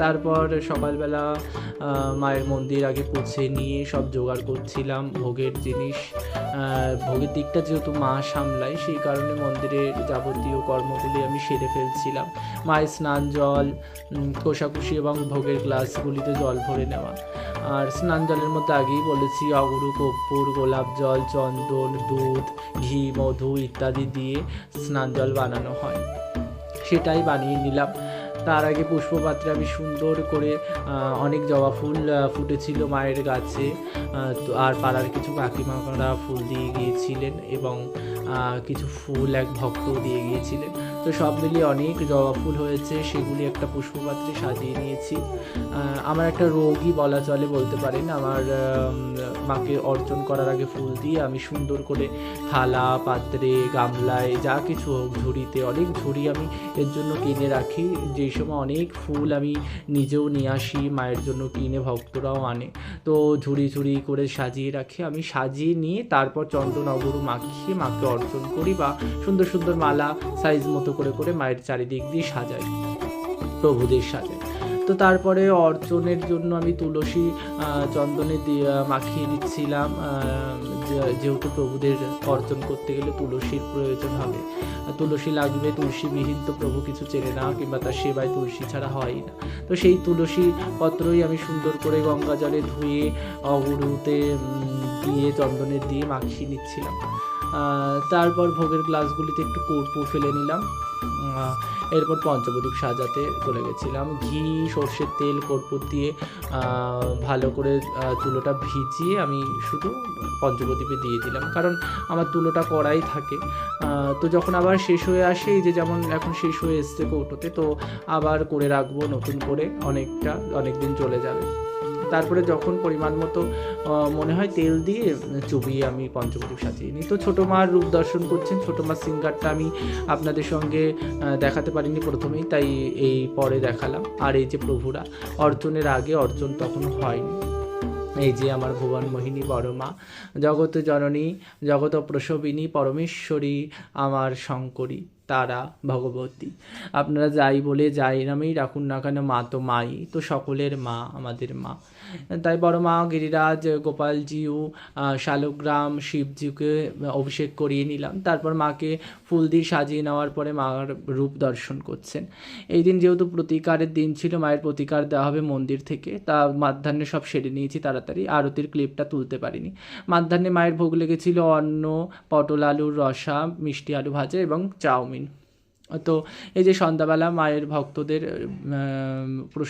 তারপর সকালবেলা মায়ের মন্দির আগে পৌঁছে নিয়ে সব জোগাড় করছিলাম ভোগের জিনিস। ভোগের দিকটা যেহেতু মা সামলায়, সেই কারণে মন্দিরের যাবতীয় কর্মগুলি আমি সেরে ফেলছিলাম। মায়ের স্নান জল, কোষাকুষি এবং ভোগের গ্লাসগুলিতে জল ভরে নেওয়া। আর স্নান জলের মধ্যে আগেই বলেছি অগুরু, কর্পূর, গোলাপ জল, চন্দন, দুধ, ঘি, মধু ইত্যাদি দিয়ে স্নান জল বানানো হয়, সেটাই বানিয়ে নিলাম। তার আগে পুষ্পপাত্রে আমি সুন্দর করে অনেক জবা ফুল ফুটেছিল মায়ের গাছে, আর পাড়ার কিছু কাকিমারা ফুল দিয়ে গিয়েছিলেন এবং কিছু ফুল এক ভক্ত দিয়ে গিয়েছিলেন। তো সব মিলিয়ে অনেক জবা ফুল হয়েছে, সেগুলি একটা পুষ্পপাত্রে সাজিয়ে নিয়েছি। আমার একটা রোগই বলা চলে, বলতে পারেন। আমার মাকে অর্চন করার আগে ফুল দিয়ে আমি সুন্দর করে থালা, পাত্রে, গামলায়, যা কিছু হোক, ঝুড়িতে, অনেক ঝুড়ি আমি এর জন্য কিনে রাখি। যেই সময় অনেক ফুল আমি নিজেও নিয়ে আসি, মায়ের জন্য কিনে, ভক্তরাও আনে, তো ঝুড়ি ঝুড়ি করে সাজিয়ে রাখি। আমি সাজিয়ে নিয়ে তারপর চন্দন অগুরু মাখিয়ে মাকে অর্চন করি, বা সুন্দর সুন্দর মালা সাইজ মতো করে করে মায়ের চারিদিক দিয়ে সাজাই, প্রভুদের সাজাই। তো তারপরে অর্চনের জন্য আমি তুলসী চন্দনে মাখিয়ে দিচ্ছিলাম, যেহেতু প্রভুদের অর্চন করতে গেলে তুলসীর প্রয়োজন হবে, তুলসী লাগবে। তুলসীবিহীন তো প্রভু কিছু চেনে না, কিংবা তার সেবায় তুলসী ছাড়া হয়ই না। তো সেই তুলসী পত্রই আমি সুন্দর করে গঙ্গা জলে ধুয়ে অগুরুতে দিয়ে চন্দনে দিয়ে মাখিয়ে নিচ্ছিলাম। তারপর ভোগের গ্লাসগুলিতে একটু কর্পূর ফেলে নিলাম। এরপর পঞ্চপ্রদীপ সাজাতে চলে গেছিলাম। ঘি, সর্ষের তেল, কর্পূর দিয়ে ভালো করে তুলোটা ভিজিয়ে আমি শুধু পঞ্চপ্রদীপে দিয়ে দিলাম, কারণ আমার তুলোটা কড়াই থাকে। তো যখন আবার শেষ হয়ে আসে, এই যে যেমন এখন শেষ হয়ে এসছে কৌটোতে, তো আবার করে রাখবো নতুন করে, অনেক দিন চলে যাবে। তারপরে যখন পরিমাণ মতো মনে হয় তেল দিয়ে চুবিয়ে আমি পঞ্চপ্রদীপ সাজিয়ে নিই। তো ছোটো মার রূপ দর্শন করছেন, ছোটো মার সিঙ্গারটা আমি আপনাদের সঙ্গে দেখাতে পারিনি প্রথমেই, তাই এই পরে দেখালাম। আর এই যে প্রভুরা, অর্চনের আগে অর্চন তখন হয়নি। এই যে আমার ভুবন মোহিনী বড় মা, জগৎ জননী, জগৎ প্রসবিনী, পরমেশ্বরী, আমার শঙ্করী, তারা ভগবতী। আপনারা যাই বলে যাই নামেই রাখুন না কেন, মা তো মাই, তো সকলের মা, আমাদের মা। তাই বড় মা, গিরিরাজ, গোপালজিউ, শালগ্রাম, শিবজিকে অভিষেক করিয়ে নিলাম। তারপর মাকে ফুল দিয়ে সাজিয়ে নেওয়ার পরে মার রূপ দর্শন করছেন। এই দিন যেহেতু প্রতিকারের দিন ছিল, মায়ের প্রতিকার দেওয়া হবে মন্দির থেকে, তা মাধ্যাহ্নে সব সেরে নিয়েছি তাড়াতাড়ি, আরতির ক্লিপটা তুলতে পারিনি। মাধ্যাহ্নে মায়ের ভোগ লেগেছিল অন্ন, পটল আলুর রসা, মিষ্টি আলু ভাজা এবং চাউমিন। তো এই যে সন্ধ্যাবেলা মায়ের ভক্তদের প্রসাদ